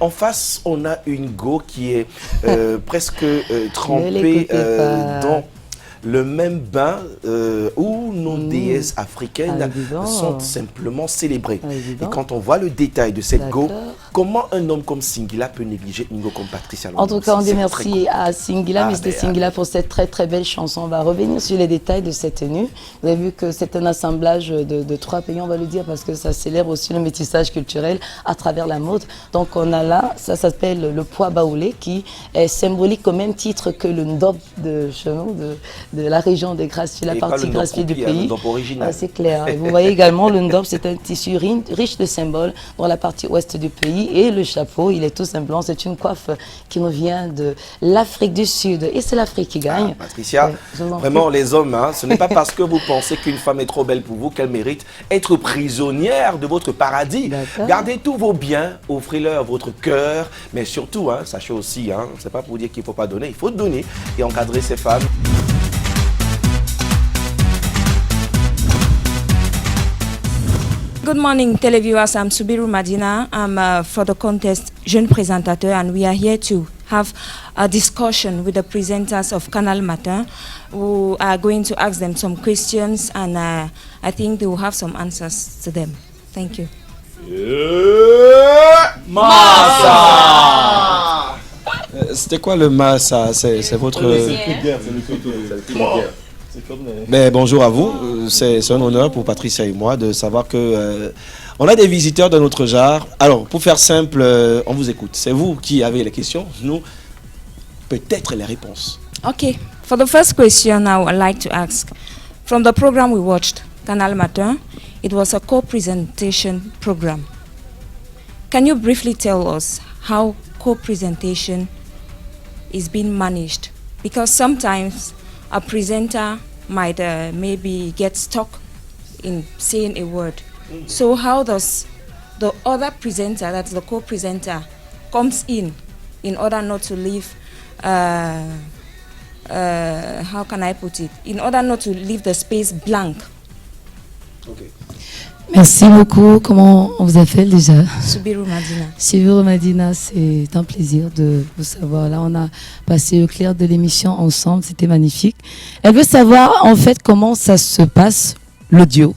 en face, on a une go qui est presque trempée dans le même bain où nos déesses africaines sont simplement célébrées. Et quand on voit le détail de cette go, comment un homme comme Singila peut négliger une go comme Patricia Lumumba? En tout cas, on dit merci à Singila, Mr. Singila, pour cette très très belle chanson. On va revenir sur les détails de cette tenue. Vous avez vu que c'est un assemblage de 3 pays, on va le dire, parce que ça célèbre aussi le métissage culturel à travers la mode. Donc on a là, ça s'appelle le poids baoulé, qui est symbolique au même titre que le ndop de chenon, de la région des Gracieux, la partie Gracieux du pays. C'est clair. Et vous voyez également le ndop, c'est un tissu riche de symboles dans la partie ouest du pays. Et le chapeau, il est tout simplement, c'est une coiffe qui nous vient de l'Afrique du Sud. Et c'est l'Afrique qui gagne. Patricia, vraiment les hommes, hein, ce n'est pas parce que vous pensez qu'une femme est trop belle pour vous qu'elle mérite être prisonnière de votre paradis. Gardez tous vos biens, offrez-leur votre cœur, mais surtout, hein, sachez aussi, hein, c'est pas pour dire qu'il ne faut pas donner, il faut donner et encadrer ces femmes. Good morning, televiewers. I'm Subiru Madina. I'm for the contest Jeune Présentateur, and we are here to have a discussion with the presenters of Canal Matin, who are going to ask them some questions, and I think they will have some answers to them. Thank you. Massa! C'était quoi le massa? C'est votre... C'est le cri de guerre, c'est le cri de guerre. Mais bonjour à vous, c'est un honneur pour Patricia et moi de savoir que on a des visiteurs de notre genre. Alors, pour faire simple, on vous écoute. C'est vous qui avez les questions, nous, peut-être les réponses. Okay, for the first question I would like to ask, from the program we watched, Canal Matin, it was a co-presentation program. Can you briefly tell us how co-presentation is being managed? Because sometimes a presenter might maybe get stuck in saying a word. So how does the other presenter, that's the co-presenter, comes in order not to leave, how can I put it, in order not to leave the space blank? Okay. Merci beaucoup. Comment on vous appelle déjà? Subiru Madina. Subiru Madina, c'est un plaisir de vous savoir. Là, on a passé le clair de l'émission ensemble, c'était magnifique. Elle veut savoir en fait comment ça se passe, l'audio.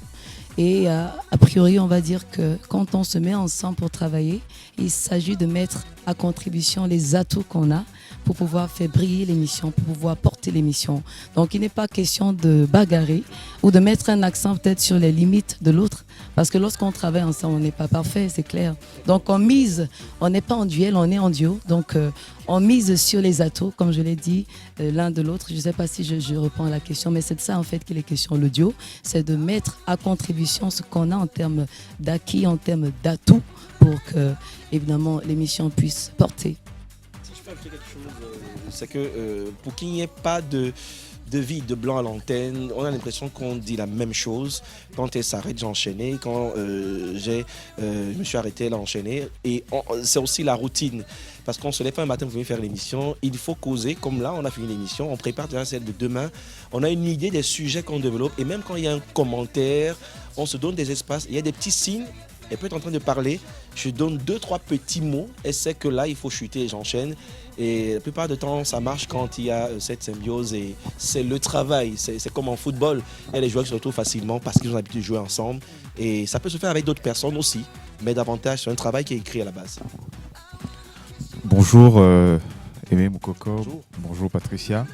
Et a priori, on va dire que quand on se met ensemble pour travailler, il s'agit de mettre à contribution les atouts qu'on a pour pouvoir faire briller l'émission, pour pouvoir porter l'émission. Donc, il n'est pas question de bagarrer ou de mettre un accent peut-être sur les limites de l'autre. Parce que lorsqu'on travaille ensemble, on n'est pas parfait, c'est clair. Donc, on mise, on n'est pas en duel, on est en duo. Donc, on mise sur les atouts, comme je l'ai dit, l'un de l'autre. Je ne sais pas si je réponds à la question, mais c'est de ça en fait qu'il est question. Le duo, c'est de mettre à contribution ce qu'on a en termes d'acquis, en termes d'atouts, pour que, évidemment, l'émission puisse porter. Si je peux ajouter quelque chose, c'est que pour qu'il n'y ait pas de vide, de blanc à l'antenne, on a l'impression qu'on dit la même chose. Quand elle s'arrête, j'ai enchaîné. Quand je me suis arrêté, elle a enchaîné. Et c'est aussi la routine. Parce qu'on se lève pas un matin pour venir faire l'émission. Il faut causer. Comme là, on a fini l'émission. On prépare déjà celle de demain. On a une idée des sujets qu'on développe. Et même quand il y a un commentaire, on se donne des espaces. Il y a des petits signes. Elle peut être en train de parler, je donne 2-3 petits mots, elle sait que là il faut chuter et j'enchaîne. Et la plupart du temps ça marche quand il y a cette symbiose et c'est le travail, c'est comme en football. Il y a les joueurs qui se retrouvent facilement parce qu'ils ont l'habitude de jouer ensemble. Et ça peut se faire avec d'autres personnes aussi, mais davantage c'est un travail qui est écrit à la base. Bonjour Aimé Moukoko, bonjour Patricia.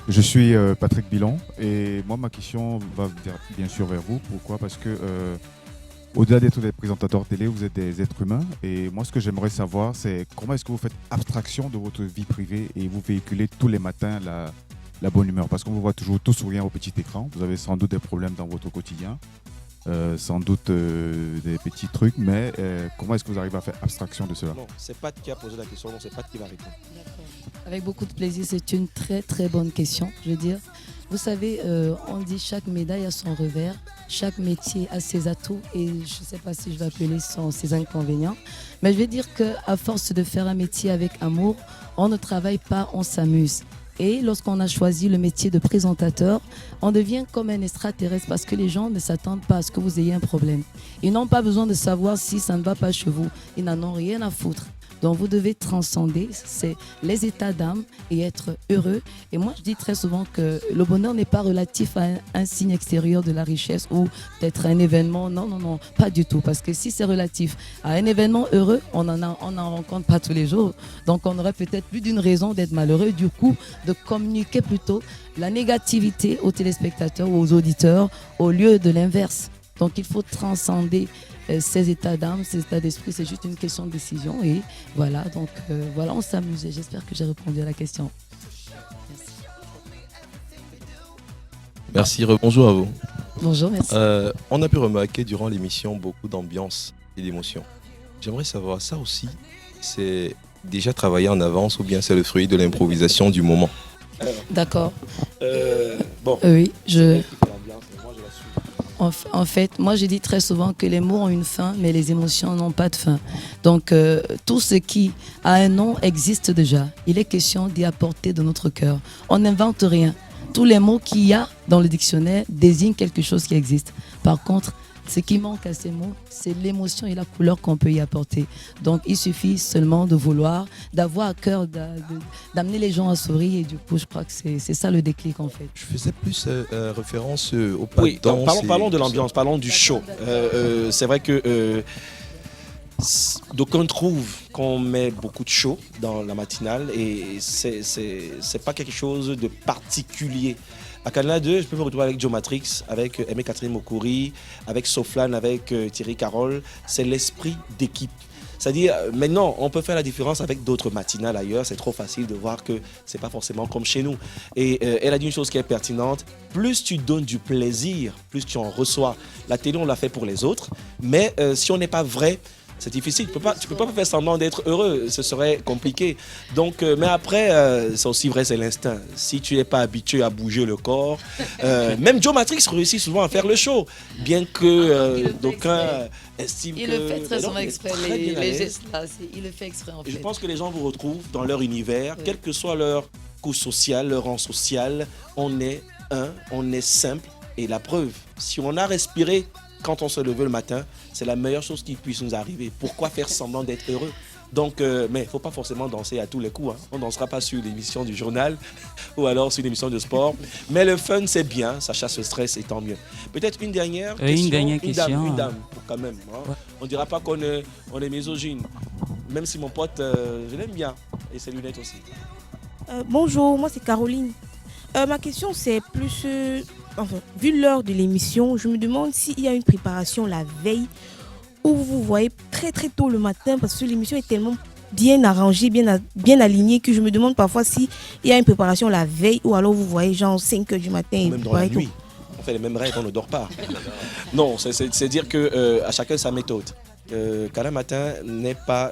Je suis Patrick Bilon et moi ma question va bien sûr vers vous. Pourquoi? Parce que au-delà d'être des présentateurs télé, vous êtes des êtres humains. Et moi, ce que j'aimerais savoir, c'est comment est-ce que vous faites abstraction de votre vie privée et vous véhiculez tous les matins la bonne humeur. Parce qu'on vous voit toujours tout souriant au petit écran. Vous avez sans doute des problèmes dans votre quotidien, sans doute des petits trucs. Mais comment est-ce que vous arrivez à faire abstraction de cela? Non, c'est Pat qui a posé la question, non, c'est Pat qui va répondre. Avec beaucoup de plaisir, c'est une très très bonne question, je veux dire. Vous savez, on dit chaque médaille a son revers, chaque métier a ses atouts et je ne sais pas si je vais appeler ses inconvénients. Mais je vais dire qu'à force de faire un métier avec amour, on ne travaille pas, on s'amuse. Et lorsqu'on a choisi le métier de présentateur, on devient comme un extraterrestre parce que les gens ne s'attendent pas à ce que vous ayez un problème. Ils n'ont pas besoin de savoir si ça ne va pas chez vous. Ils n'en ont rien à foutre. Donc vous devez transcender les états d'âme et être heureux. Et moi, je dis très souvent que le bonheur n'est pas relatif à un signe extérieur de la richesse ou peut-être un événement. Non, non, non, pas du tout. Parce que si c'est relatif à un événement heureux, on n'en rencontre pas tous les jours. Donc on aurait peut-être plus d'une raison d'être malheureux. Du coup, de communiquer plutôt la négativité aux téléspectateurs ou aux auditeurs au lieu de l'inverse. Donc il faut transcender ces états d'âme, ces états d'esprit. C'est juste une question de décision. Et voilà, donc voilà, on s'amuse. J'espère que j'ai répondu à la question. Merci, rebonjour à vous. Bonjour, merci. On a pu remarquer durant l'émission beaucoup d'ambiance et d'émotion. J'aimerais savoir, ça aussi, c'est déjà travaillé en avance ou bien c'est le fruit de l'improvisation du moment? D'accord. Bon. Oui, Moi, je la suis. En fait, moi je dis très souvent que les mots ont une fin, mais les émotions n'ont pas de fin. Donc tout ce qui a un nom existe déjà. Il est question d'y apporter de notre cœur. On n'invente rien. Tous les mots qu'il y a dans le dictionnaire désignent quelque chose qui existe. Par contre, ce qui manque à ces mots, c'est l'émotion et la couleur qu'on peut y apporter. Donc, il suffit seulement de vouloir, d'avoir à cœur d'amener les gens à sourire. Et du coup, je crois que c'est ça le déclic, en fait. Je faisais plus référence au pas Oui, de danse. donc parlons de l'ambiance, parlons du show. C'est vrai que d'aucuns trouvent qu'on met beaucoup de show dans la matinale et c'est pas quelque chose de particulier. À Canal 2, je peux me retrouver avec Joe Matrix, avec Aimé Catherine Mokouri, avec Soflan, avec Thierry Carole. C'est l'esprit d'équipe. C'est-à-dire, maintenant, on peut faire la différence avec d'autres matinales ailleurs. C'est trop facile de voir que c'est pas forcément comme chez nous. Et elle a dit une chose qui est pertinente. Plus tu donnes du plaisir, plus tu en reçois. La télé, on l'a fait pour les autres. Mais si on n'est pas vrai, c'est difficile. Tu peux pas faire semblant d'être heureux. Ce serait compliqué. Donc, mais après, c'est aussi vrai, c'est l'instinct. Si tu n'es pas habitué à bouger le corps, même Joe Matrix réussit souvent à faire le show, bien que d'aucuns estiment que... Il le fait très souvent exprès, très bien à les l'aise. gestes là, il le fait exprès en fait. Je pense que les gens vous retrouvent dans leur univers, quel que soit leur couche sociale, leur rang social. On est on est simple. Et la preuve, si on a respiré quand on se levait le matin, c'est la meilleure chose qui puisse nous arriver. Pourquoi faire semblant d'être heureux? Donc, mais il ne faut pas forcément danser à tous les coups. On ne dansera pas sur l'émission du journal ou alors sur l'émission de sport. Mais le fun, c'est bien, ça chasse le stress et tant mieux. Peut-être une dernière question. Une dame, quand même. Ouais. On ne dira pas qu'on est misogyne. Même si mon pote, je l'aime bien. Et ses lunettes aussi. Bonjour, moi c'est Caroline. Ma question c'est plus... vu l'heure de l'émission, je me demande s'il y a une préparation la veille où vous voyez très très tôt le matin parce que l'émission est tellement bien arrangée, bien alignée que je me demande parfois s'il y a une préparation la veille ou alors vous voyez genre 5h du matin. Même dans la nuit. On fait les mêmes rêves, on ne dort pas. Non, c'est dire que à chacun sa méthode. Canal Matin n'est pas...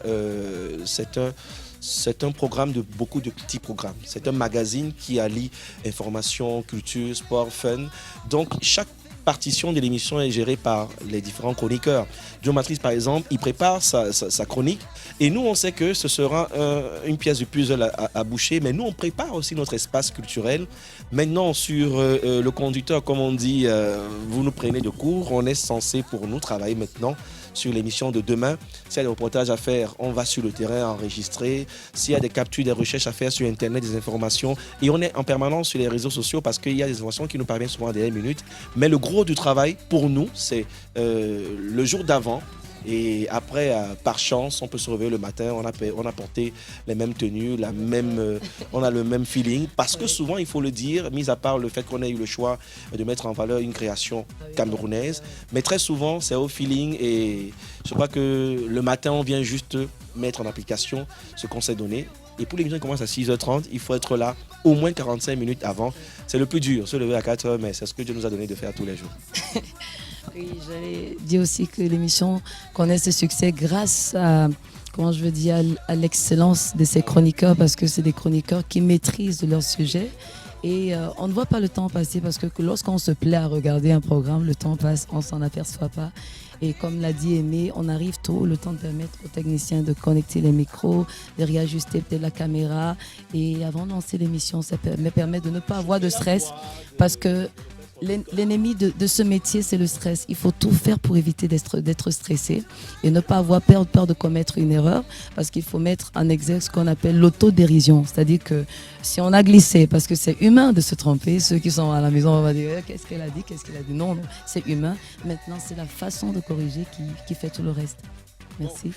C'est un programme de beaucoup de petits programmes. C'est un magazine qui allie information, culture, sport, fun. Donc, chaque partition de l'émission est gérée par les différents chroniqueurs. Joe Matrice, par exemple, il prépare sa chronique. Et nous, on sait que ce sera une pièce de puzzle à boucher. Mais nous, on prépare aussi notre espace culturel. Maintenant, sur le conducteur, comme on dit, vous nous prenez de court. On est censé, pour nous, travailler maintenant sur l'émission de demain. S'il y a des reportages à faire, on va sur le terrain enregistrer. S'il y a des captures, des recherches à faire sur Internet, des informations. Et on est en permanence sur les réseaux sociaux parce qu'il y a des informations qui nous parviennent souvent à dernière minute. Mais le gros du travail, pour nous, c'est le jour d'avant. Et après, par chance, on peut se réveiller le matin, on a porté les mêmes tenues, on a le même feeling. Parce que souvent, il faut le dire, mis à part le fait qu'on ait eu le choix de mettre en valeur une création camerounaise, mais très souvent, c'est au feeling. Et je crois que le matin, on vient juste mettre en application ce qu'on s'est donné. Et pour l'émission qui commence à 6h30, il faut être là au moins 45 minutes avant. C'est le plus dur, se lever à 4h, mais c'est ce que Dieu nous a donné de faire tous les jours. Oui, j'allais dire aussi que l'émission connaît ce succès grâce à, à l'excellence de ses chroniqueurs, parce que c'est des chroniqueurs qui maîtrisent leur sujet. Et on ne voit pas le temps passer parce que lorsqu'on se plaît à regarder un programme, le temps passe, on ne s'en aperçoit pas. Et comme l'a dit Aimé, on arrive tôt, le temps de permettre aux techniciens de connecter les micros, de réajuster peut-être la caméra. Et avant de lancer l'émission, ça permet de ne pas avoir de stress parce que l'ennemi de ce métier, c'est le stress. Il faut tout faire pour éviter d'être stressé et ne pas avoir peur de commettre une erreur, parce qu'il faut mettre en exergue ce qu'on appelle l'autodérision. C'est-à-dire que si on a glissé, parce que c'est humain de se tromper, ceux qui sont à la maison, on va dire qu'est-ce qu'elle a dit, qu'est-ce qu'elle a dit. Non, c'est humain. Maintenant, c'est la façon de corriger qui fait tout le reste. Merci.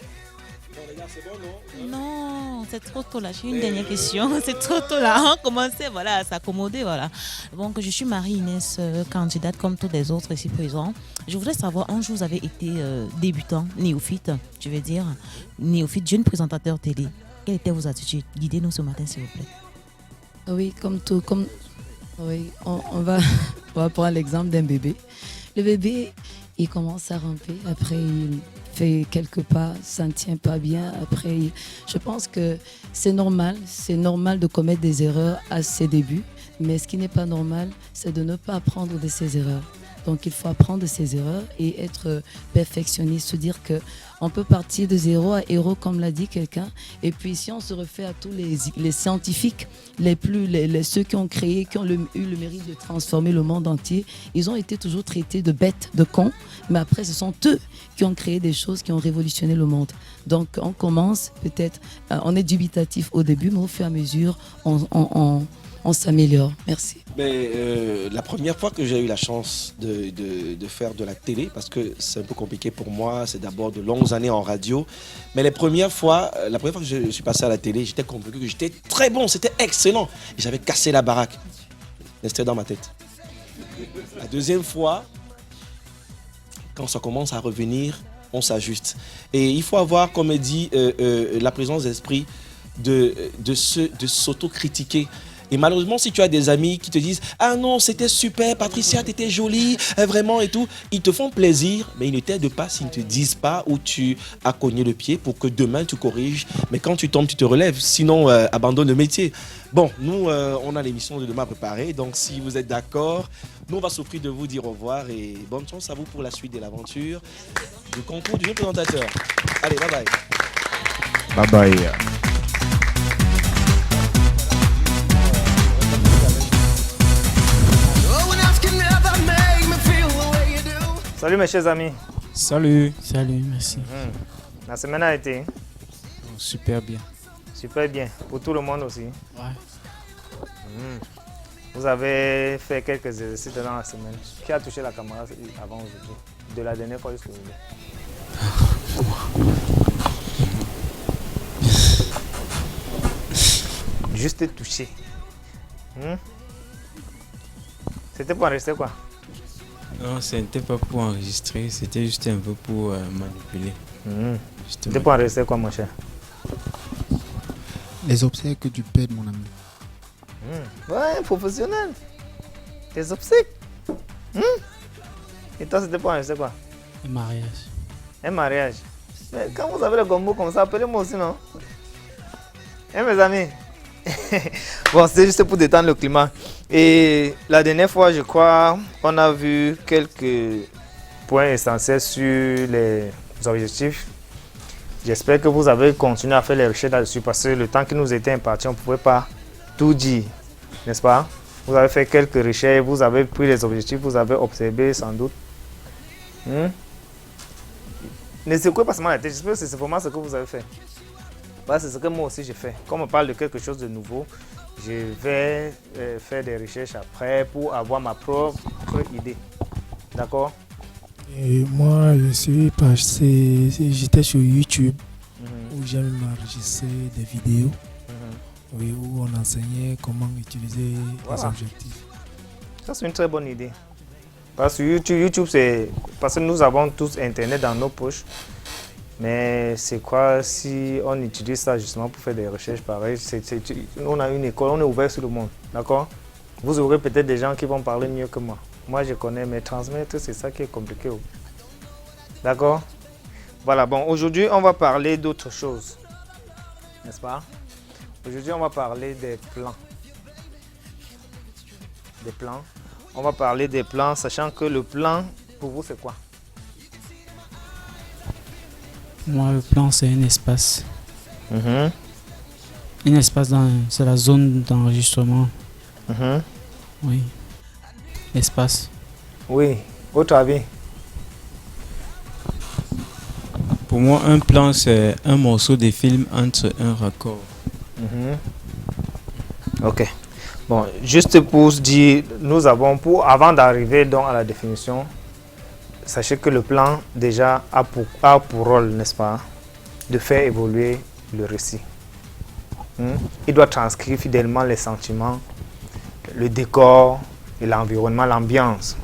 Non, c'est trop tôt là. J'ai une dernière question. C'est trop tôt là. On commençait voilà, à s'accommoder. Voilà. Donc, je suis Marie-Inès, candidate comme tous les autres ici présents. Je voudrais savoir, un jour, vous avez été débutant, néophyte, je veux dire, néophyte, jeune présentateur télé. Quelles étaient vos attitudes? Guidez-nous ce matin, s'il vous plaît. Oui, oui, on va prendre l'exemple d'un bébé. Le bébé, il commence à ramper. Après, il fait quelques pas, ça ne tient pas bien. Après, je pense que c'est normal de commettre des erreurs à ses débuts. Mais ce qui n'est pas normal, c'est de ne pas apprendre de ses erreurs. Donc, il faut apprendre de ses erreurs et être perfectionniste, se dire qu'on peut partir de zéro à héros, comme l'a dit quelqu'un. Et puis, si on se refait à tous les scientifiques, ceux qui ont créé, qui ont eu le mérite de transformer le monde entier, ils ont été toujours traités de bêtes, de cons. Mais après, ce sont eux qui ont créé des choses qui ont révolutionné le monde. Donc, on commence peut-être, on est dubitatif au début, mais au fur et à mesure, on s'améliore. Merci. Mais la première fois que j'ai eu la chance de faire de la télé, parce que c'est un peu compliqué pour moi, c'est d'abord de longues années en radio, mais la première fois que je suis passé à la télé, j'étais convaincu que j'étais très bon, c'était excellent. Et j'avais cassé la baraque. C'était dans ma tête. La deuxième fois, quand ça commence à revenir, on s'ajuste. Et il faut avoir, comme dit, la présence d'esprit de s'autocritiquer. Et malheureusement, si tu as des amis qui te disent « Ah non, c'était super, Patricia, t'étais jolie, vraiment et tout », ils te font plaisir, mais ils ne t'aident pas s'ils ne te disent pas où tu as cogné le pied pour que demain tu corriges. Mais quand tu tombes, tu te relèves, sinon abandonne le métier. Bon, nous, on a l'émission de demain préparée, donc si vous êtes d'accord, nous, on va s'offrir de vous dire au revoir et bonne chance à vous pour la suite de l'aventure du concours du jeune présentateur. Allez, bye bye. Bye bye. Salut mes chers amis. Salut. Salut, merci. La semaine a été super bien. super bien. Pour tout le monde aussi. Ouais. Vous avez fait quelques exercices dans la semaine. Qui a touché la caméra avant aujourd'hui? De la dernière fois jusqu'à aujourd'hui. Juste touché. C'était pour rester quoi? Non, ce n'était pas pour enregistrer, c'était juste un peu pour manipuler. C'était pour rester quoi, mon cher? Les obsèques du père de mon ami. Ouais, professionnel. Les obsèques. Et toi, c'était pour rester quoi? Un mariage. Un mariage. Mais quand vous avez le gombo comme ça, appelez-moi aussi, non? Hein, mes amis? Bon, c'est juste pour détendre le climat. Et la dernière fois, je crois, on a vu quelques points essentiels sur les objectifs. J'espère que vous avez continué à faire les recherches là-dessus parce que le temps qui nous était imparti, on ne pouvait pas tout dire, n'est-ce pas? Vous avez fait quelques recherches, vous avez pris les objectifs, vous avez observé sans doute. Ne secouez pas seulement la tête, j'espère que c'est vraiment ce que vous avez fait. Parce que c'est ce que moi aussi j'ai fait. Comme on parle de quelque chose de nouveau, je vais faire des recherches après pour avoir ma propre idée. D'accord? Et moi, j'étais sur YouTube où j'aime enregistrer des vidéos oui, où on enseignait comment utiliser les objectifs. Ça, c'est une très bonne idée. Parce que YouTube, c'est parce que nous avons tous Internet dans nos poches. Mais c'est quoi si on utilise ça justement pour faire des recherches pareilles? On a une école, on est ouvert sur le monde, d'accord? Vous aurez peut-être des gens qui vont parler mieux que moi. Moi, je connais, mais transmettre, c'est ça qui est compliqué. D'accord? Voilà, bon, aujourd'hui, on va parler d'autre chose. N'est-ce pas? Aujourd'hui, on va parler des plans. Des plans. On va parler des plans, sachant que le plan, pour vous, c'est quoi? Moi, le plan, c'est un espace. Un espace, c'est la zone d'enregistrement. Oui. espace. Oui, votre avis? Pour moi, un plan, c'est un morceau de film entre un raccord. Ok. Bon, juste pour dire, nous avons, avant d'arriver donc à la définition, sachez que le plan déjà a pour rôle, n'est-ce pas, de faire évoluer le récit. Il doit transcrire fidèlement les sentiments, le décor et l'environnement, l'ambiance.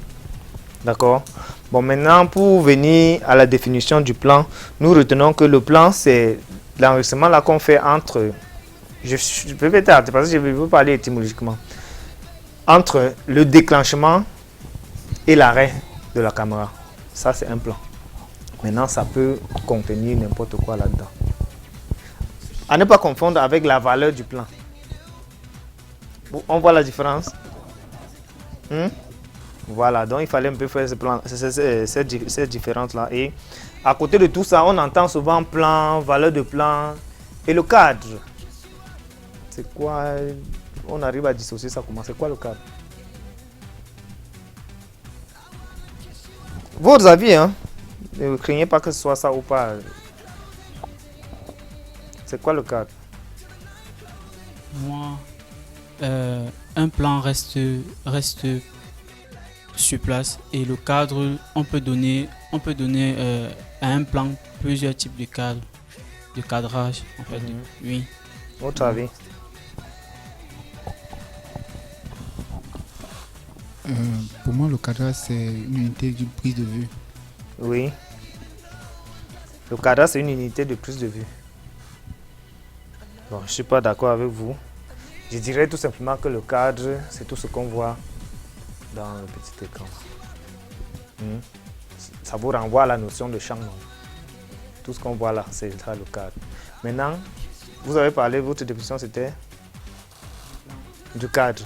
D'accord? Bon, maintenant, pour venir à la définition du plan, nous retenons que le plan, c'est l'enregistrement là qu'on fait entre, je peux peut-être, parce que je vais parler étymologiquement, entre le déclenchement et l'arrêt de la caméra. Ça, c'est un plan. Maintenant, ça peut contenir n'importe quoi là-dedans. À ne pas confondre avec la valeur du plan. On voit la différence? Voilà, donc il fallait un peu faire cette différence-là. Et à côté de tout ça, on entend souvent plan, valeur de plan et le cadre. C'est quoi? On arrive à dissocier ça comment? C'est quoi le cadre? Votre avis, hein? Ne craignez pas que ce soit ça ou pas. C'est quoi le cadre? Moi, un plan reste sur place et le cadre, on peut donner à un plan plusieurs types de cadres, de cadrage en fait. Oui. Votre avis? Pour moi, le cadrage, c'est une unité d'une prise de vue. Oui. Le cadrage, c'est une unité de prise de vue. Bon, je ne suis pas d'accord avec vous. Je dirais tout simplement que le cadre, c'est tout ce qu'on voit dans le petit écran. Ça vous renvoie à la notion de champ. Non? Tout ce qu'on voit là, c'est ça le cadre. Maintenant, vous avez parlé, votre définition c'était du cadre.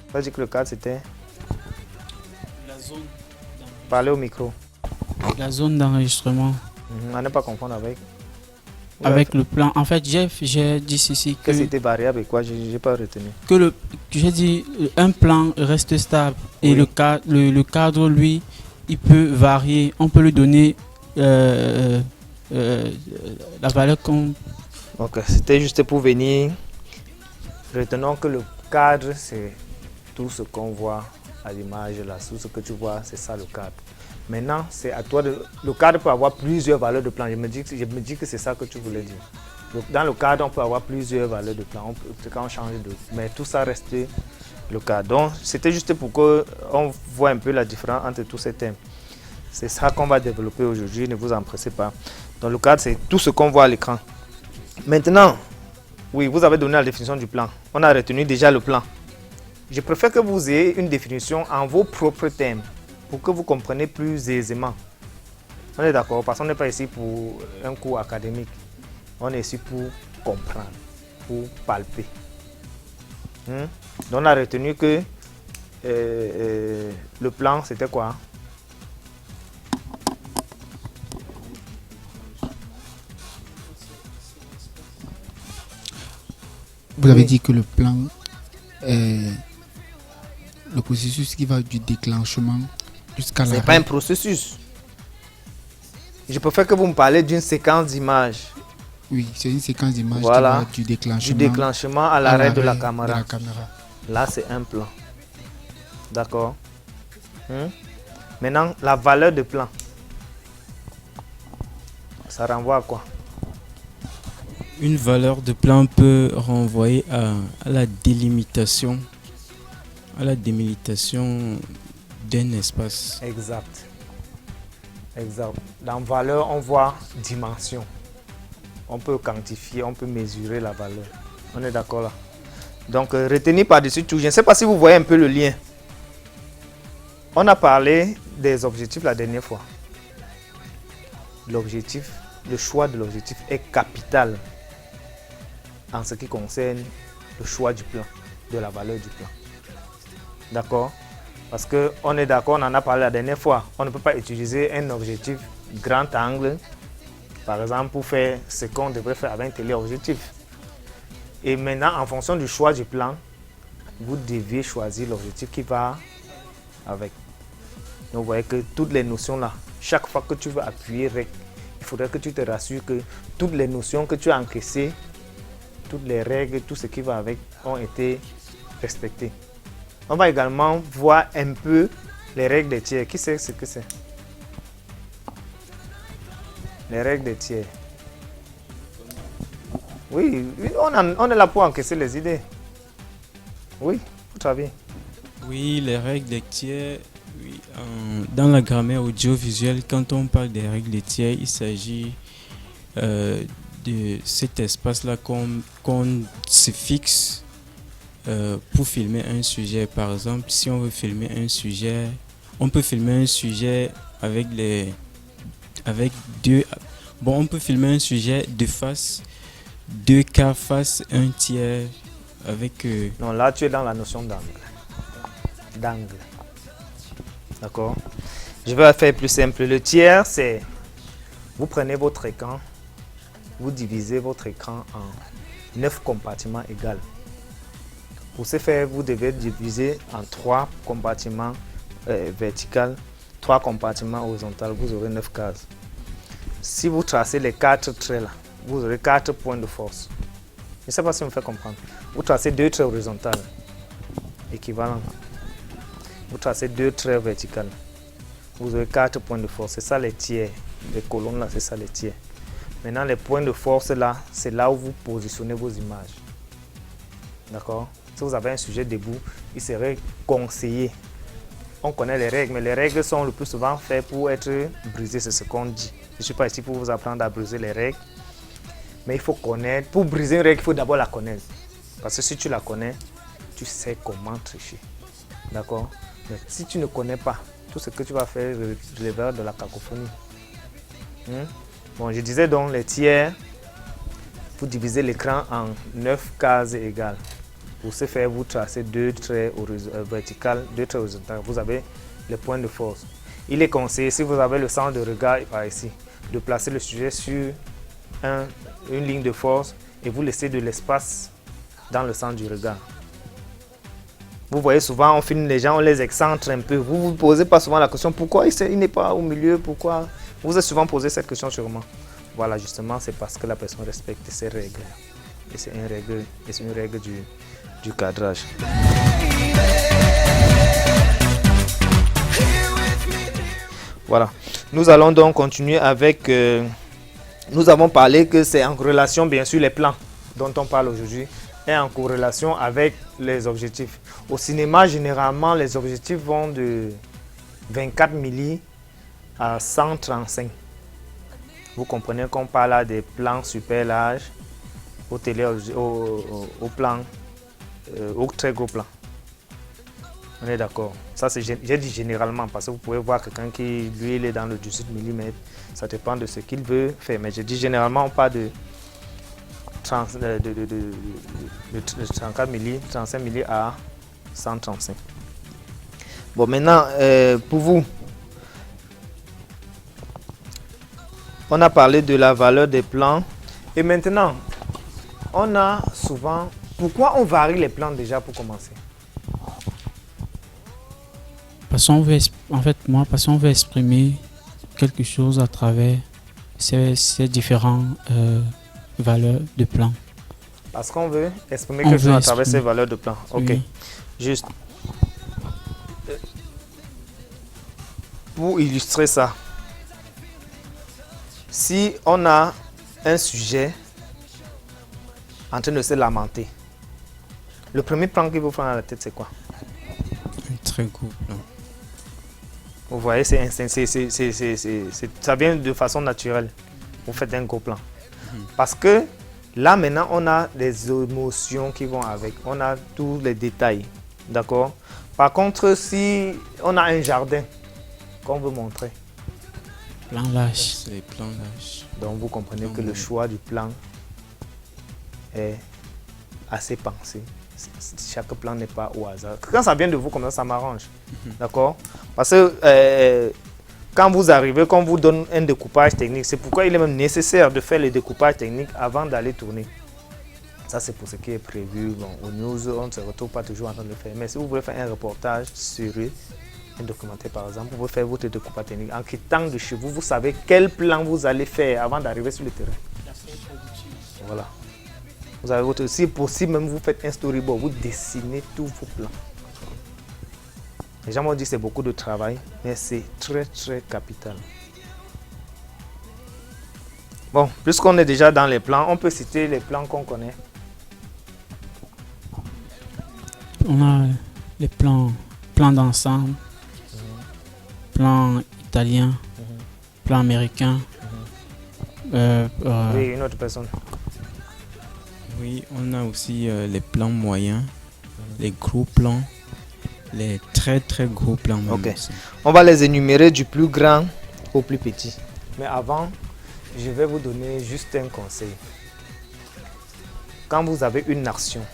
Vous avez dit que le cadre c'était La zone. Parlez au micro. La zone d'enregistrement. À ne pas confondre avec. Avec le plan. En fait, j'ai dit ceci que c'était variable et quoi, j'ai pas retenu. Que j'ai dit un plan reste stable et le cadre, lui, il peut varier. On peut lui donner la valeur qu'on. Ok, c'était juste pour venir. Retenons que le cadre, c'est tout ce qu'on voit à l'image là, tout ce que tu vois, c'est ça le cadre. Maintenant, c'est à toi de. Le cadre peut avoir plusieurs valeurs de plan. Je me dis que c'est ça que tu voulais dire. Dans le cadre, on peut avoir plusieurs valeurs de plan. Quand on change de. Mais tout ça reste le cadre. Donc, c'était juste pour qu'on voit un peu la différence entre tous ces thèmes. C'est ça qu'on va développer aujourd'hui. Ne vous empressez pas. Donc, le cadre, c'est tout ce qu'on voit à l'écran. Maintenant, oui, vous avez donné la définition du plan. On a retenu déjà le plan. Je préfère que vous ayez une définition en vos propres thèmes, pour que vous compreniez plus aisément. On est d'accord, parce qu'on n'est pas ici pour un cours académique. On est ici pour comprendre, pour palper. Donc on a retenu que le plan, c'était quoi? Vous avez dit que le plan est le processus qui va du déclenchement jusqu'à la. C'est pas un processus. Je préfère que vous me parlez d'une séquence d'images. Oui, c'est une séquence d'images voilà, qui va du déclenchement à l'arrêt de la caméra. caméra. Là, c'est un plan. D'accord. Maintenant, la valeur de plan. Ça renvoie à quoi? Une valeur de plan peut renvoyer à la délimitation. À la délimitation d'un espace. Exact. Exact. Dans valeur, on voit dimension. On peut quantifier, on peut mesurer la valeur. On est d'accord là. Donc, retenez par-dessus tout. Je ne sais pas si vous voyez un peu le lien. On a parlé des objectifs la dernière fois. L'objectif, le choix de l'objectif est capital en ce qui concerne le choix du plan, de la valeur du plan. D'accord? Parce qu'on est d'accord, on en a parlé la dernière fois. On ne peut pas utiliser un objectif grand angle, par exemple, pour faire ce qu'on devrait faire avec un téléobjectif. Et maintenant, en fonction du choix du plan, vous devez choisir l'objectif qui va avec. Donc vous voyez que toutes les notions là, chaque fois que tu veux appuyer REC, il faudrait que tu te rassures que toutes les notions que tu as encaissées, toutes les règles, tout ce qui va avec ont été respectées. On va également voir un peu les règles des tiers. Qui sait ce que c'est? Les règles des tiers. Oui, on est là pour encaisser les idées. Oui, tout à fait. Oui, les règles des tiers. Oui, dans la grammaire audiovisuelle, quand on parle des règles des tiers, il s'agit de cet espace-là qu'on se fixe pour filmer un sujet. Par exemple, si on veut filmer un sujet, on peut filmer un sujet avec deux. Bon, on peut filmer un sujet de face, deux quarts face, un tiers avec. Non, là tu es dans la notion d'angle. D'angle. D'accord. Je vais faire plus simple. Le tiers, c'est vous prenez votre écran, vous divisez votre écran en 9 compartiments égaux. Pour ce faire, vous devez diviser en 3 compartiments verticaux, 3 compartiments horizontaux. Vous aurez 9 cases. Si vous tracez les 4 traits là, vous aurez 4 points de force. Je ne sais pas si vous me faites comprendre. Vous tracez 2 traits horizontaux équivalents. Vous tracez 2 traits verticaux. Vous aurez 4 points de force. C'est ça les tiers. Les colonnes là, c'est ça les tiers. Maintenant, les points de force là, c'est là où vous positionnez vos images. D'accord? Si vous avez un sujet debout, il serait conseillé. On connaît les règles, mais les règles sont le plus souvent faites pour être brisées, c'est ce qu'on dit. Je ne suis pas ici pour vous apprendre à briser les règles. Mais il faut connaître. Pour briser une règle, il faut d'abord la connaître. Parce que si tu la connais, tu sais comment tricher. D'accord? Mais si tu ne connais pas, tout ce que tu vas faire relèvera de la cacophonie. Bon, je disais donc les tiers, vous divisez l'écran en 9 cases égales. Pour ce faire, vous tracez 2 traits verticaux, 2 traits horizontaux. Vous avez les points de force. Il est conseillé, si vous avez le centre de regard par ici, de placer le sujet sur une ligne de force et vous laissez de l'espace dans le centre du regard. Vous voyez souvent, on filme les gens, on les excentre un peu. Vous ne vous posez pas souvent la question pourquoi il n'est pas au milieu, pourquoi. Vous vous êtes souvent posé cette question sûrement. Voilà, justement, c'est parce que la personne respecte ces règles. Et c'est une règle du cadrage. Voilà. Nous allons donc continuer avec... nous avons parlé que c'est en relation, bien sûr, les plans dont on parle aujourd'hui est en corrélation avec les objectifs. Au cinéma, généralement, les objectifs vont de 24 milli à 135. Vous comprenez qu'on parle là des plans super larges au plan, au très gros plan. On est d'accord. Ça, j'ai dit généralement parce que vous pouvez voir quelqu'un qui, lui, il est dans le 18 mm. Ça dépend de ce qu'il veut faire. Mais je dis généralement, on parle de 34 milli, 35 milli à 135. Bon, maintenant, pour vous, on a parlé de la valeur des plans. Et maintenant, on a souvent... Pourquoi on varie les plans déjà pour commencer? Parce qu'on veut, parce qu'on veut exprimer quelque chose à travers ces différentes valeurs de plan. Parce qu'on veut exprimer quelque chose à travers ces valeurs de plan. Ok. Oui. Juste. Pour illustrer ça, si on a un sujet en train de se lamenter, le premier plan qui vous prend à la tête, c'est quoi? Un très gros plan. Vous voyez, ça vient de façon naturelle. Vous faites un gros plan. Parce que là, maintenant, on a des émotions qui vont avec. On a tous les détails. D'accord? Par contre, si on a un jardin qu'on veut montrer. Plan lâche. C'est les plans lâches. Donc, vous comprenez que le choix du plan est assez pensé. Chaque plan n'est pas au hasard. Quand ça vient de vous, comme ça m'arrange. D'accord? Parce que quand vous arrivez, quand on vous donne un découpage technique, c'est pourquoi il est même nécessaire de faire le découpage technique avant d'aller tourner. Ça, c'est pour ce qui est prévu. Bon, aux news, on ne se retrouve pas toujours en train de le faire. Mais si vous voulez faire un reportage sérieux, un documentaire par exemple, vous pouvez faire votre découpage technique. En quittant de chez vous, vous savez quel plan vous allez faire avant d'arriver sur le terrain. Voilà. Vous avez votre, si possible, même vous faites un storyboard, vous dessinez tous vos plans. Les gens m'ont dit que c'est beaucoup de travail, mais c'est très très capital. Bon, puisqu'on est déjà dans les plans, on peut citer les plans qu'on connaît. On a les plans d'ensemble, plan italien, plan américain. Oui, une autre personne. Oui, on a aussi les plans moyens, les gros plans, les très très gros plans. Ok. On va les énumérer du plus grand au plus petit. Mais avant, je vais vous donner juste un conseil. Quand vous avez une action,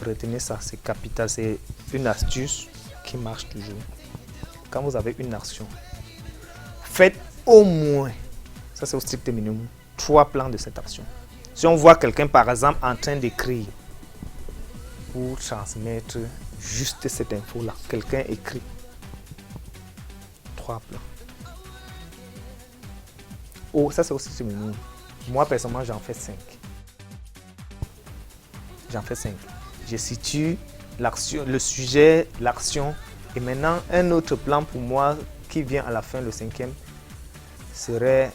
retenez ça, c'est capital, c'est une astuce qui marche toujours. Quand vous avez une action, faites au moins, ça c'est au strict minimum, 3 plans de cette action. Si on voit quelqu'un par exemple en train d'écrire pour transmettre juste cette info-là, quelqu'un écrit 3 plans. Oh, ça c'est au strict minimum. Moi personnellement j'en fais 5. J'en fais 5. Je situe l'action, le sujet, l'action. Et maintenant, un autre plan pour moi qui vient à la fin, le 5e, serait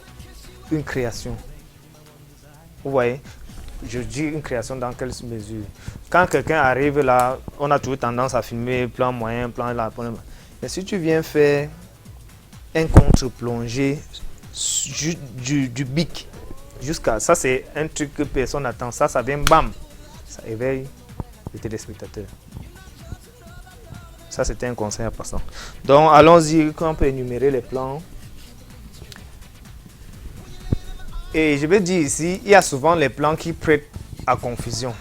une création. Vous voyez, je dis une création dans quelle mesure? Quand quelqu'un arrive là, on a toujours tendance à filmer plan moyen, plan là, plan là. Mais si tu viens faire un contre-plongée du bic jusqu'à ça, c'est un truc que personne n'attend. Ça vient bam, ça éveille les téléspectateurs. Ça, c'était un conseil à passant. Donc, allons-y, quand on peut énumérer les plans. Et je vais dire ici, il y a souvent les plans qui prêtent à confusion.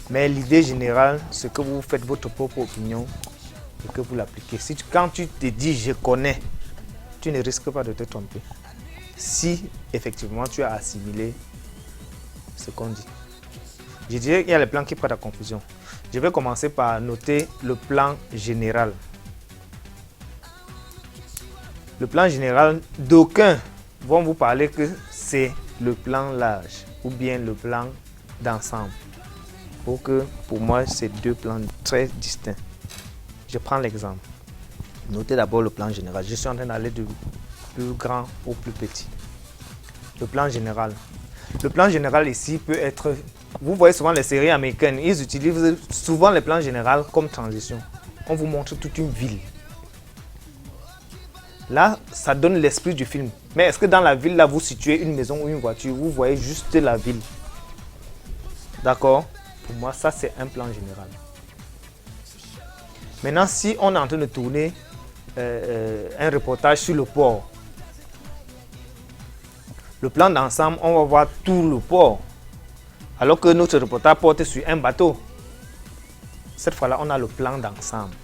Mais l'idée générale, c'est que vous faites votre propre opinion et que vous l'appliquez. Quand tu te dis « je connais », tu ne risques pas de te tromper. Si, effectivement, tu as assimilé ce qu'on dit. Je dirais qu'il y a les plans qui prêtent à confusion. Je vais commencer par noter le plan général. Le plan général, d'aucuns vont vous parler que c'est le plan large ou bien le plan d'ensemble. Pour moi, c'est 2 plans très distincts. Je prends l'exemple. Notez d'abord le plan général. Je suis en train d'aller du plus grand au plus petit. Le plan général. Le plan général ici peut être... Vous voyez souvent les séries américaines, ils utilisent souvent les plans généraux comme transition. On vous montre toute une ville. Là, ça donne l'esprit du film. Mais est-ce que dans la ville, là, vous situez une maison ou une voiture, vous voyez juste la ville? D'accord? Pour moi, ça, c'est un plan général. Maintenant, si on est en train de tourner un reportage sur le port, le plan d'ensemble, on va voir tout le port. Alors que notre reportage porte sur un bateau. Cette fois-là, on a le plan d'ensemble.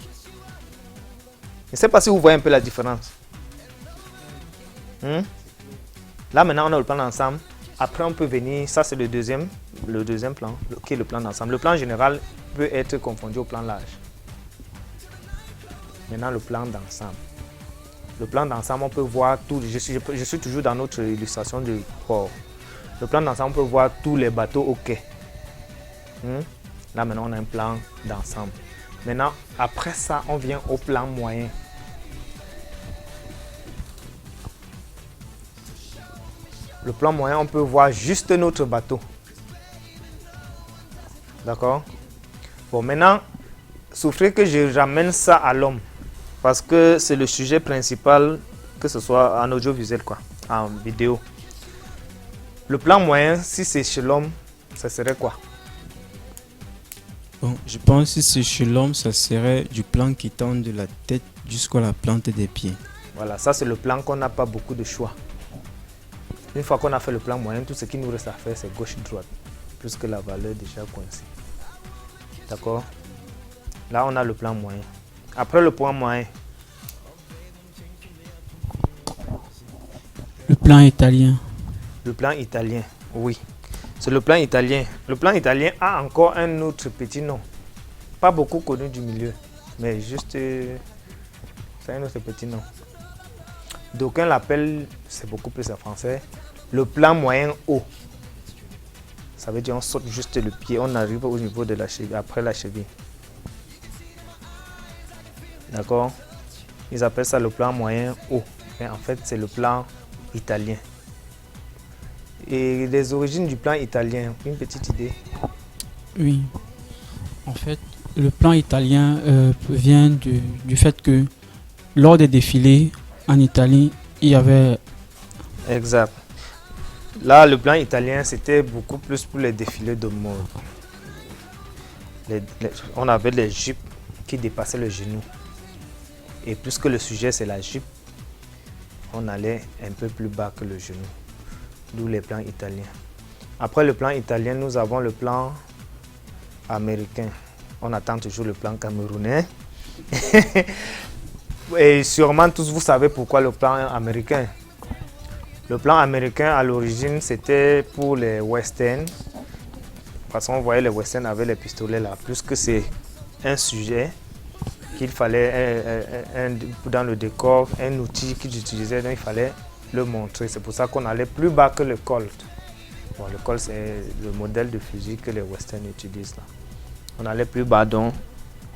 Je ne sais pas si vous voyez un peu la différence. Là, maintenant, on a le plan d'ensemble. Après, on peut venir, ça c'est le deuxième plan, qui est le plan d'ensemble. Le plan général peut être confondu au plan large. Maintenant, le plan d'ensemble. Le plan d'ensemble, on peut voir tout. Je suis toujours dans notre illustration du port. Le plan d'ensemble, on peut voir tous les bateaux au quai. Là, maintenant, on a un plan d'ensemble. Maintenant, après ça, on vient au plan moyen. Le plan moyen, on peut voir juste notre bateau. D'accord? Bon, maintenant, souffrez que je ramène ça à l'homme. Parce que c'est le sujet principal, que ce soit en audiovisuel, quoi, en vidéo. Le plan moyen, si c'est chez l'homme, ça serait quoi? Bon, je pense que si c'est chez l'homme, ça serait du plan qui tend de la tête jusqu'à la plante des pieds. Voilà, ça c'est le plan qu'on n'a pas beaucoup de choix. Une fois qu'on a fait le plan moyen, tout ce qui nous reste à faire, c'est gauche-droite. Plus que la valeur déjà coincée. D'accord? Là, on a le plan moyen. Après le plan moyen. Le plan italien. Le plan italien, oui. C'est le plan italien. Le plan italien a encore un autre petit nom. Pas beaucoup connu du milieu, mais juste c'est un autre petit nom. D'aucuns l'appellent, c'est beaucoup plus en français, le plan moyen haut. Ça veut dire on saute juste le pied, on arrive au niveau de la cheville, après la cheville. D'accord? Ils appellent ça le plan moyen haut. Mais en fait, c'est le plan italien. Et les origines du plan italien, une petite idée? Oui. En fait, le plan italien vient du fait que lors des défilés en Italie, il y avait... Exact. Là, le plan italien, c'était beaucoup plus pour les défilés de mode. On avait les jupes qui dépassaient le genou. Et puisque le sujet, c'est la jupe, on allait un peu plus bas que le genou. D'où les plans italiens. Après le plan italien, nous avons le plan américain. On attend toujours le plan camerounais. Et sûrement tous vous savez pourquoi le plan américain. Le plan américain à l'origine c'était pour les westerns. Parce qu'on voyait les westerns avec les pistolets là. Puisque c'est un sujet qu'il fallait dans le décor, un outil qu'ils utilisaient, donc il fallait le montrer. C'est pour ça qu'on allait plus bas que le Colt. Bon, le Colt c'est le modèle de fusil que les westerns utilisent là. On allait plus bas donc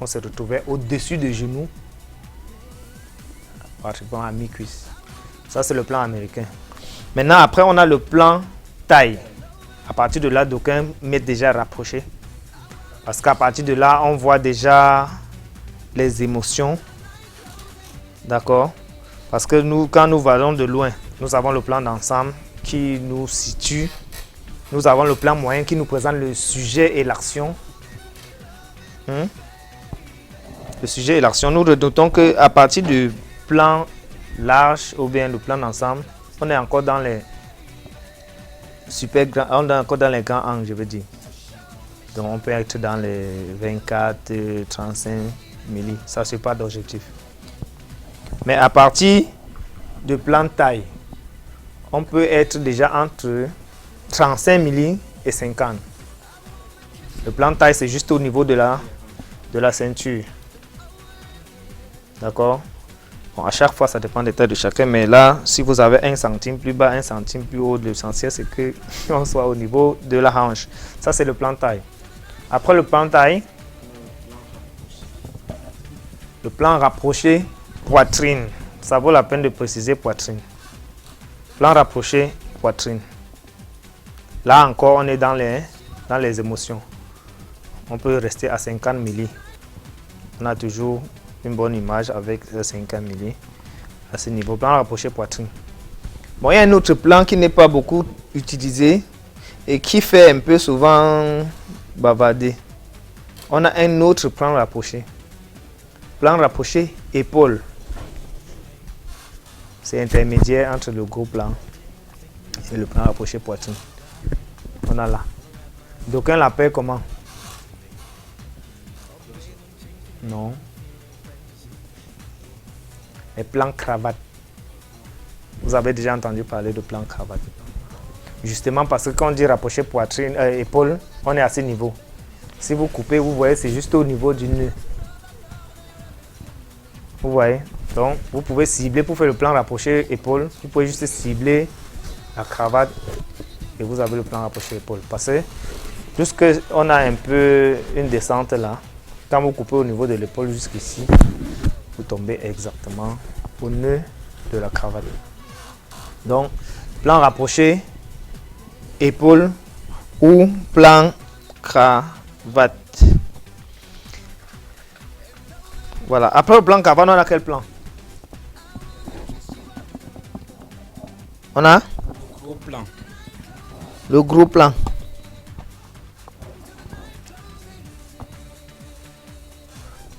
on se retrouvait au-dessus des genoux, pratiquement à mi-cuisse. Ça c'est le plan américain. Maintenant après on a le plan taille. À partir de là d'aucuns mettent déjà rapproché. Parce qu'à partir de là on voit déjà les émotions. D'accord? Parce que nous, quand nous voyons de loin, nous avons le plan d'ensemble qui nous situe. Nous avons le plan moyen qui nous présente le sujet et l'action. Le sujet et l'action. Nous redoutons qu'à partir du plan large ou bien le plan d'ensemble, on est encore dans les super grands, on est encore dans les grands angles, je veux dire. Donc on peut être dans les 24, 35 milli. Ça, c'est pas d'objectif. Mais à partir de plan taille, on peut être déjà entre 35 milli et 50. Le plan taille, c'est juste au niveau de la ceinture. D'accord? Bon, à chaque fois, ça dépend des tailles de chacun. Mais là, si vous avez 1 centime plus bas, 1 centime plus haut, l'essentiel, c'est qu'on soit au niveau de la hanche. Ça, c'est le plan taille. Après le plan taille, le plan rapproché, poitrine. Ça vaut la peine de préciser poitrine. Plan rapproché, poitrine. Là encore, on est dans les émotions. On peut rester à 50 milli. On a toujours une bonne image avec 50 milli à ce niveau. Plan rapproché, poitrine. Bon, il y a un autre plan qui n'est pas beaucoup utilisé et qui fait un peu souvent bavarder. On a un autre plan rapproché. Plan rapproché, épaule. C'est intermédiaire entre le gros plan et le plan rapproché, poitrine. On a là. D'aucuns l'appellent comment? Non. Les plans cravate. Vous avez déjà entendu parler de plan cravate. Justement parce que quand on dit rapprocher poitrine, épaule, on est à ce niveau. Si vous coupez, vous voyez, c'est juste au niveau du nœud. Vous voyez? Donc, vous pouvez cibler pour faire le plan rapproché épaule. Vous pouvez juste cibler la cravate et vous avez le plan rapproché épaule. Parce que puisque on a un peu une descente là, quand vous coupez au niveau de l'épaule jusqu'ici, vous tombez exactement au nœud de la cravate. Donc, plan rapproché, épaule ou plan cravate. Voilà. Après le plan cravate, on a quel plan? On a Gros plan. le gros plan.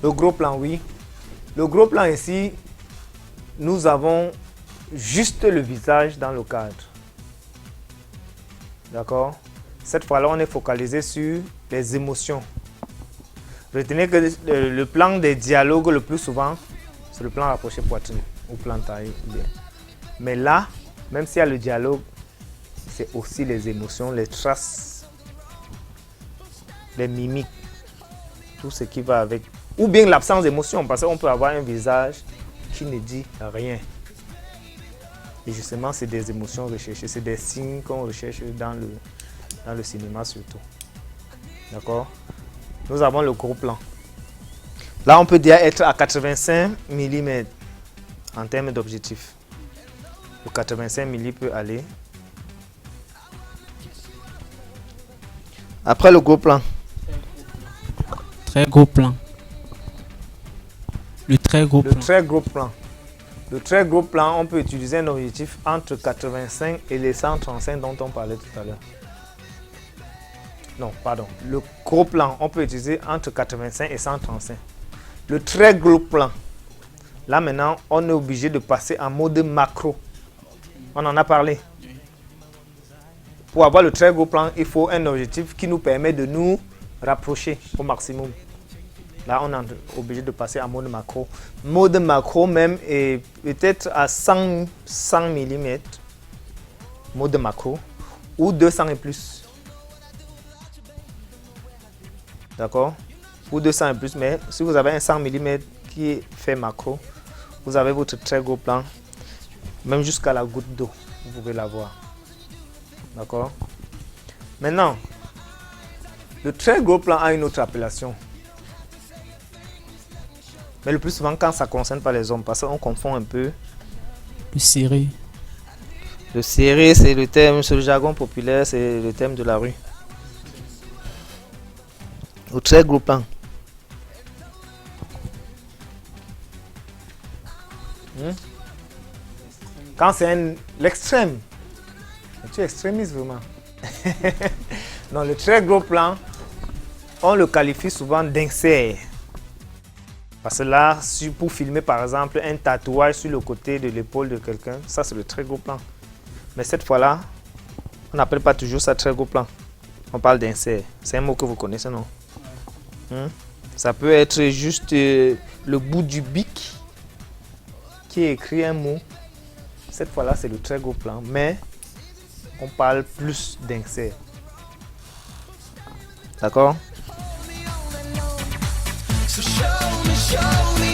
Le gros plan, oui. Le gros plan ici, nous avons juste le visage dans le cadre. D'accord? Cette fois-là, on est focalisé sur les émotions. Retenez que le plan des dialogues le plus souvent, c'est le plan rapproché poitrine ou plan taille. Mais là, même s'il y a le dialogue, c'est aussi les émotions, les traces les mimiques, tout ce qui va avec. Ou bien l'absence d'émotion, parce qu'on peut avoir un visage qui ne dit rien. Et justement, c'est des émotions recherchées, c'est des signes qu'on recherche dans le cinéma surtout. D'accord? Nous avons le gros plan. Là, on peut dire être à 85 mm en termes d'objectif. Le 85 mm peut aller. Après le gros plan. Très gros plan. Le très gros plan. Très gros plan. Le très gros plan, on peut utiliser un objectif entre 85 et les 135 dont on parlait tout à l'heure. Non, pardon. Le gros plan, on peut utiliser entre 85 et 135. Le très gros plan, là maintenant, on est obligé de passer en mode macro. On en a parlé. Pour avoir le très gros plan, il faut un objectif qui nous permet de nous rapprocher au maximum. Là, on est obligé de passer en mode macro. Mode macro même est peut-être à 100 mm. Mode macro. Ou 200 et plus. D'accord? Ou 200 et plus. Mais si vous avez un 100 mm qui fait macro, vous avez votre très gros plan. Même jusqu'à la goutte d'eau, vous pouvez l'avoir. D'accord? Maintenant, le très gros plan a une autre appellation. Mais le plus souvent, quand ça ne concerne pas les hommes, parce qu'on confond un peu. Le serré. Le serré, c'est le terme, c'est le jargon populaire, c'est le terme de la rue. Le très gros plan. Quand c'est l'extrême. Tu extrémises vraiment. Non, le très gros plan, on le qualifie souvent d'insert. Parce que là, pour filmer par exemple un tatouage sur le côté de l'épaule de quelqu'un, ça c'est le très gros plan. Mais cette fois-là, on n'appelle pas toujours ça très gros plan. On parle d'insert. C'est un mot que vous connaissez, non? Ça peut être juste le bout du bic qui écrit un mot. Cette fois-là, c'est le très gros plan. Mais on parle plus d'insert. D'accord? So show me